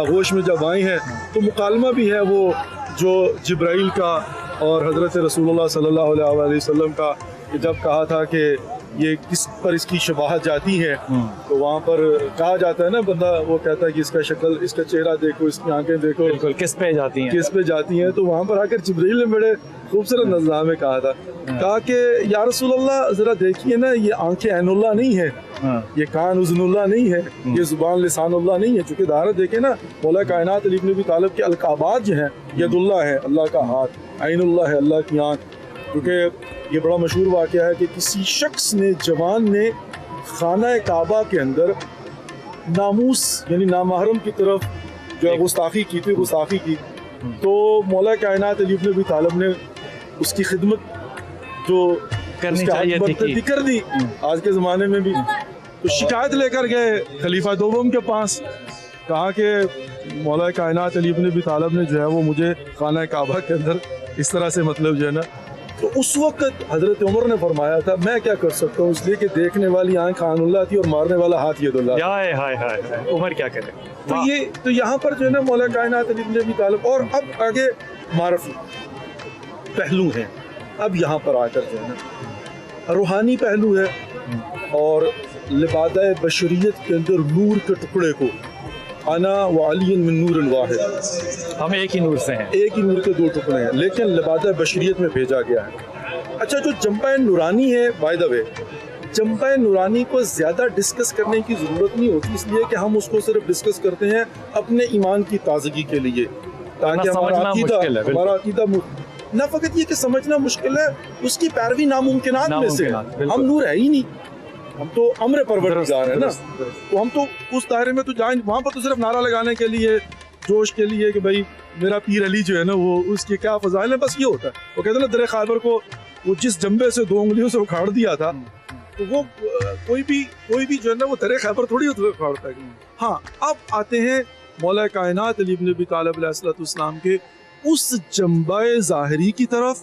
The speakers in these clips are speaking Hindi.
आगोश में जब आई हैं तो मुकालमा भी है वो जो जिब्राइल का और हज़रत रसूलुल्लाह सल्लल्लाहु अलैहि वसल्लम का, कि जब कहा था कि ये किस पर इसकी शबाहत जाती है, तो वहाँ पर कहा जाता है ना, बंदा वो कहता है कि इसका शक्ल, इसका चेहरा देखो, इसकी आंखें देखो, बिल्कुल किस पे जाती हैं, किस पे जाती हैं। तो वहाँ पर आकर जिब्राइल ने बड़े खूबसूरत नज़ारा में कहा था, कहा कि या रसूलल्लाह ज़रा देखिए ना, ये आंखें ऐनुल्लाह नहीं है, ये कान उज़्नुल्लाह नहीं है, ये ज़ुबान लिसानुल्लाह नहीं है। चूँकि धारा देखे ना, मौला कायनात अली इब्न अबी तालिब के अलकाबात जो हैं, यदुल्लाह है अल्लाह का हाथ, ऐनुल्लाह है अल्लाह की आँख। क्योंकि ये बड़ा मशहूर वाक़या है कि किसी शख्स ने, जवान ने खाना काबा के अंदर नामूस यानी नामहरम की तरफ जो है गुस्ताखी की थी, गुस्ताखी की। तो मौला कायनात अली इब्न अबी तालिब ने उसकी खिदमत जो करनी चाहिए थी कर दी, आज के ज़माने में भी। तो शिकायत लेकर गए खलीफा दोम के पास, कहा कि मौला कायनात अली इब्न अबी तालिब ने जो है वो मुझे खाना काबा के अंदर इस तरह से मतलब जो है ना। तो उस वक्त हजरत उमर ने फरमाया था, मैं क्या कर सकता हूँ, इसलिए कि देखने वाली आंख आनुल्लाह थी और मारने वाला हाथ यदुल्लाह। हाय हाय हाय, उमर क्या करे। तो यहाँ पर जो है ना मौला कायनात अली इब्न अबी तालिब, और अब आगे मारफी पहलू हैं। अब यहाँ पर आकर जो है ना रूहानी पहलू है, और लिबादा बशरियत के अंदर नूर के टुकड़े को, अना व अली मिन नूर वाहिद, हम एक ही नूर से हैं, एक ही नूर के दो टुकड़े हैं, लेकिन लिबादा बशरियत में भेजा गया है। अच्छा, जो जंबा नूरानी है, बाय द वे, जंबा नूरानी को ज़्यादा डिस्कस करने की ज़रूरत नहीं होती, इसलिए कि हम उसको सिर्फ डिस्कस करते हैं अपने ईमान की ताजगी के लिए, ताकि हमारा अकीदा न फ़कत ये कि समझना मुश्किल है, उसकी पैरवी नामुमकिनात में से। हम नूर है ही नहीं, हम तो अम्र परवरदिगार है ना। तो हम तो उस दायरे में तो जाए, वहाँ पर तो सिर्फ नारा लगाने के लिए, जोश के लिए कि भाई मेरा पीर अली जो है ना वो, उसके क्या फजाइल है, बस ये होता है। वो कहते हैं ना, दरे खैबर को वो जिस जंबे से 2 उंगलियों से उखाड़ दिया था, तो वो कोई भी जो है ना वो दरे खैबर थोड़ी उखाड़ता है। हाँ, अब आते हैं मौला कायनात अली इब्न अबी तालिब अलैहिस्सलाम के उस जंबाए ज़ाहिरी की तरफ,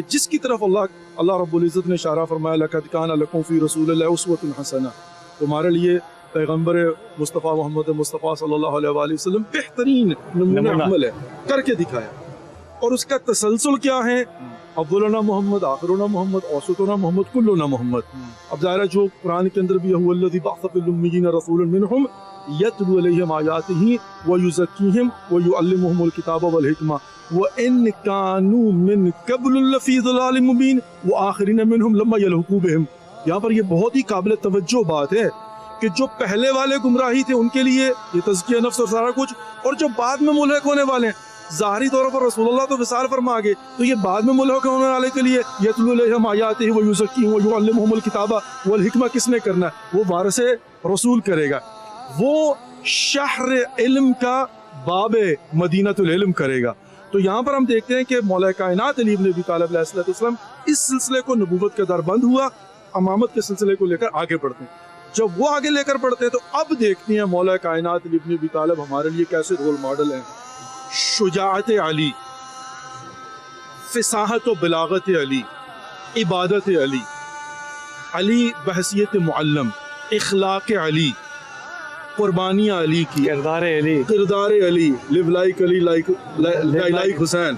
जिसकी तरफ अल्लाह रब्बुल इज़्ज़त ने इशारा फरमाया, लक़द कान लकुम फ़ी रसूलिल्लाहि उस्वतुन हसना, तुम्हारे लिए पैगम्बर मुस्तफ़ा मोहम्मद मुस्तफ़ा सल्लल्लाहु अलैहि वसल्लम बेहतरीन नमूना अमल है, करके दिखाया। और उसका तसलसल क्या है, अव्वलुना मोहम्मद, आखिरुना मोहम्मद, औसतुना मोहम्मद, कुल्लुना मोहम्मद। अब ज़ाहिर जो कुरान के अंदर भी है, हुवल्लज़ी बअसा फ़िल उम्मिय्यीना रसूलन मिनहुम यतलू अलैहिम आयातिही व युज़क्कीहिम व युअल्लिमुहुमुल किताब वल हिकमा व इन कानू मिन क़ब्ल लफ़ी ज़लालिम मुबीन व आखिरीन मिनहुम लम्मा यलहक़ू बिहिम। यहाँ पर ये बहुत ही काबिल तवज्जो बात है कि जो पहले वाले गुमराही थे उनके लिए ये तज़किया नफ्स और सारा कुछ, और जो बाद में मुल्हक होने वाले हैं, ज़ाहिरी तौर पर रसूलुल्लाह तो विसाल फरमा गए, तो ये बाद में मुल्हक होने वाले के लिए यतलू अलैहिम आयातिही व युज़क्कीहिम व युअल्लिमुहुमुल किताब वल हिकमा किसने करना है? वो वारिसे रसूल करेगा, वो शहर इल्म का बाबे मदीनतुल इल्म करेगा। तो यहाँ पर हम देखते हैं कि मौला कायनात अली इब्न अबी तालिब अलैहिस्सलाम इस सिलसिले को नबूवत का दर बंद हुआ, अमामत के सिलसिले को लेकर आगे बढ़ते हैं। जब वो आगे लेकर बढ़ते हैं तो अब देखते हैं मौला कायनात अली इब्न अबी तालिब हमारे लिए कैसे रोल मॉडल हैं। शुजाअत अली, फ़िसाहत व बिलागत अली, इबादत अली, अली बहसियत मुअल्लम, इखलाक अली, कुर्बानियाँ अली की, किरदार Ali, live like Ali like Hussain.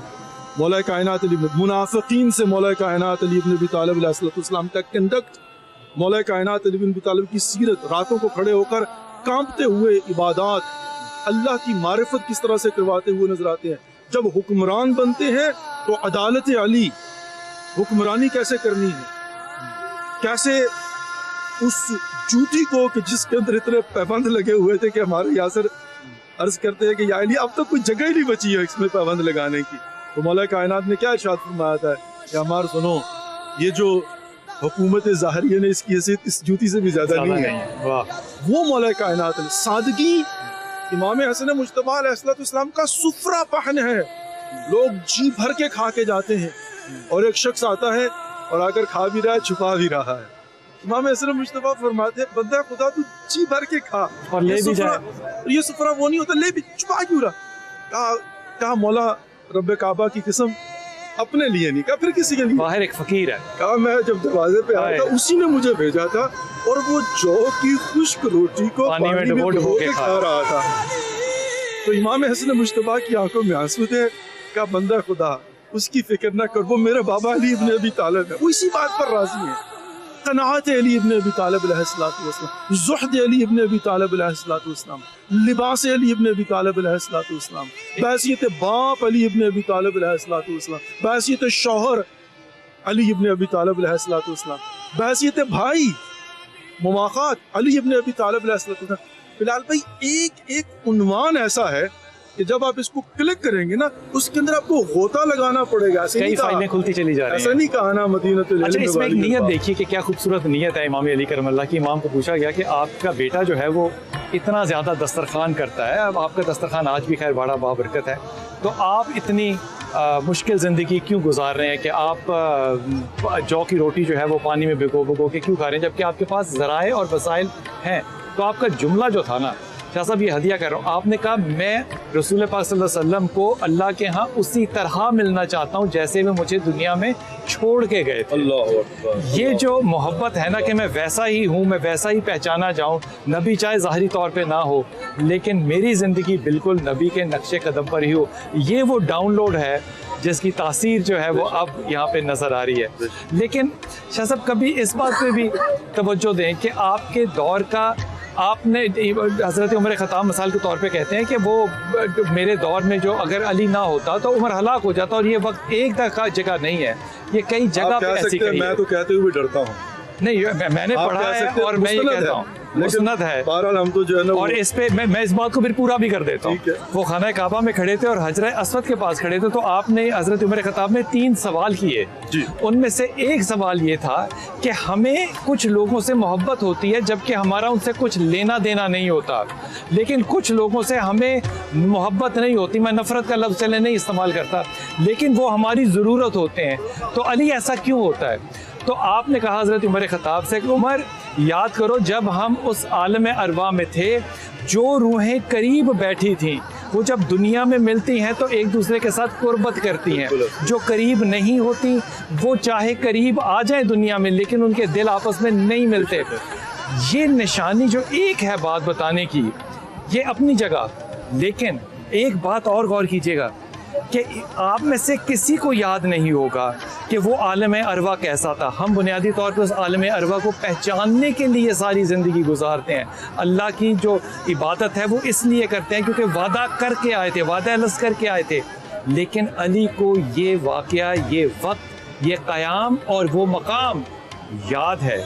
मौला कायनात अली, मुनाफिकीन से मौला कायनात अली इब्न अबी तालिब अलैहिस्सलाम का कंडक्ट, मौला कायनात अली इब्न अबी तालिब की सीरत, रातों को खड़े होकर कांपते हुए इबादत, अल्लाह की मारिफत किस तरह से करवाते हुए नजर आते हैं। जब हुक्मरान बनते हैं तो अदालत अली, हुक्मरानी कैसे करनी है, कैसे उस जूती को कि जिसके अंदर इतने पाबंद लगे हुए थे कि हमारे यासर अर्ज करते हैं कि या अली अब तो कोई जगह ही नहीं बची है इसमें पाबंद लगाने की। तो मौला कायनात ने क्या इरशाद फरमाया था कि हमार सुनो, ये जो हुकूमत ज़ाहिरिया ने इसकी हैसियत इस जूती से भी ज्यादा नहीं है। वो मौला कायनात ने सादगी, इमाम हसन मुज्तबा अलैहिस्सलाम का सुफ्रा पहन है, लोग जी भर के खा के जाते हैं, और एक शख्स आता है और आकर खा भी रहा है, छुपा भी रहा है। इमाम हसन मुज्तबा फरमाते हैं, बंदा खुदा तू जी भर के खा और ले भी जाए, ये सुफ्रा वो नहीं होता, ले भी छुपा क्यों रहा? कहा मौला रब्बे काबा की कसम, अपने लिए नहीं, कहा फिर किसी के लिए? बाहर एक फकीर है, कहा मैं जब दरवाजे पे आया था उसी ने मुझे भेजा था, और वो जौ की खुश्क रोटी को पानी में डुबो के खा रहा था। तो इमाम हसन मुश्तबा की आंखों में आंसू थे, का बंदा खुदा उसकी फिक्र न कर, वो मेरे बाबा अली इब्न अबी तालिब है, वो इसी बात पर राजी है। कनाअत अली इब्न अबी तालिब अलैहिस्सलातु वस्सलाम, ज़ुहद अली इब्न अबी तालिब अलैहिस्सलातु वस्सलाम, लिबास अली इब्न अबी तालिब अलैहिस्सलातु वस्सलाम, बैसियत बाप अली इब्न अबी तालिब अलैहिस्सलातु वस्सलाम, बैसियत शौहर अली इब्न अबी तालिब अलैहिस्सलातु वस्सलाम, बैसियत भाई मुवाक़ात अली इब्न अबी तालिब अलैहिस्सलातु वस्सलाम। बिलाल भाई एक एक उन्वान ऐसा है कि जब आप इसको क्लिक करेंगे ना, उसके अंदर आपको गोता लगाना पड़ेगा। कई फाइलें खुलती चली जा रही ऐसा नहीं कहा ना मदीनतुल अच्छा, इल्म इसमें एक वाली नियत बात। देखिए कि क्या खूबसूरत नियत है इमाम अली करमल्लाह की। इमाम को पूछा गया कि आपका बेटा जो है वो इतना ज़्यादा दस्तरखान करता है, अब आपका दस्तरखान आज भी खैर बड़ा बाबरकत है, तो आप इतनी मुश्किल ज़िंदगी क्यों गुजार रहे हैं कि आप जौ की रोटी जो है वो पानी में भिगो भिगो के क्यों खा रहे हैं, जबकि आपके पास ज़राए और वसाइल हैं। तो आपका जुमला जो था ना, शाह साहब ये हदिया कर रहा हूँ, आपने कहा मैं रसूल पाक सल्लल्लाहु अलैहि वसल्लम को अल्लाह के यहाँ उसी तरह मिलना चाहता हूँ जैसे वे मुझे दुनिया में छोड़ के गए थे। अल्लाह अकबर। ये जो मोहब्बत है ना कि मैं वैसा ही हूँ, मैं वैसा ही पहचाना जाऊँ, नबी चाहे ज़ाहिरी तौर पे ना हो लेकिन मेरी ज़िंदगी बिल्कुल नबी के नक्शे कदम पर ही हो, ये वो डाउनलोड है जिसकी तासीर जो है वो अब यहाँ पे नज़र आ रही है। लेकिन शाह साहब कभी इस बात पे भी तवज्जो दें कि आपके दौर का, आपने हज़रत उमर ख़त्ताब मिसाल के तौर पे कहते हैं कि वो मेरे दौर में जो अगर अली ना होता तो उमर हलाक हो जाता, और ये वक्त एक जगह नहीं है, ये कई जगह पे ऐसी कही मैं है। तो कहते हुए डरता हूँ। नहीं, मैंने आप पढ़ा कह है सकते हैं, और मैं ये मुस्तनद कहता है, हूँ लेकिन मुस्तनद है। बहरहाल हम तो जो है ना और इस पे मैं इस बात को फिर पूरा भी कर देता हूँ। ठीक है। वो खाना काबा में खड़े थे और हजरत अस्वद के पास खड़े थे, तो आपने हजरत उमर ख़त्ताब ने 3 सवाल किए जी। उनमें से एक सवाल ये था कि हमें कुछ लोगों से मोहब्बत होती है जबकि हमारा उनसे कुछ लेना देना नहीं होता, लेकिन कुछ लोगों से हमें मोहब्बत नहीं होती, मैं नफ़रत का लफ्ज़ चले नहीं इस्तेमाल करता, लेकिन वो हमारी ज़रूरत होते हैं। तो अली ऐसा क्यों होता है? तो आपने कहा हज़रत उमर ख़त्ताब से कि उमर याद करो जब हम उस आलम अरवा में थे, जो रूहें करीब बैठी थीं वो जब दुनिया में मिलती हैं तो एक दूसरे के साथ कुर्बत करती हैं, जो करीब नहीं होती वो चाहे करीब आ जाए दुनिया में लेकिन उनके दिल आपस में नहीं मिलते। ये निशानी जो एक है बात बताने की, ये अपनी जगह, लेकिन एक बात और गौर कीजिएगा कि आप में से किसी को याद नहीं होगा कि वो आलम अरवा कैसा था। हम बुनियादी तौर पर उस आलम अरवा को पहचानने के लिए सारी ज़िंदगी गुजारते हैं। अल्लाह की जो इबादत है वो इसलिए करते हैं क्योंकि वादा करके आए थे, वादा लस करके आए थे, लेकिन अली को ये वाक़या, ये वक्त, ये क़याम और वो मकाम याद है।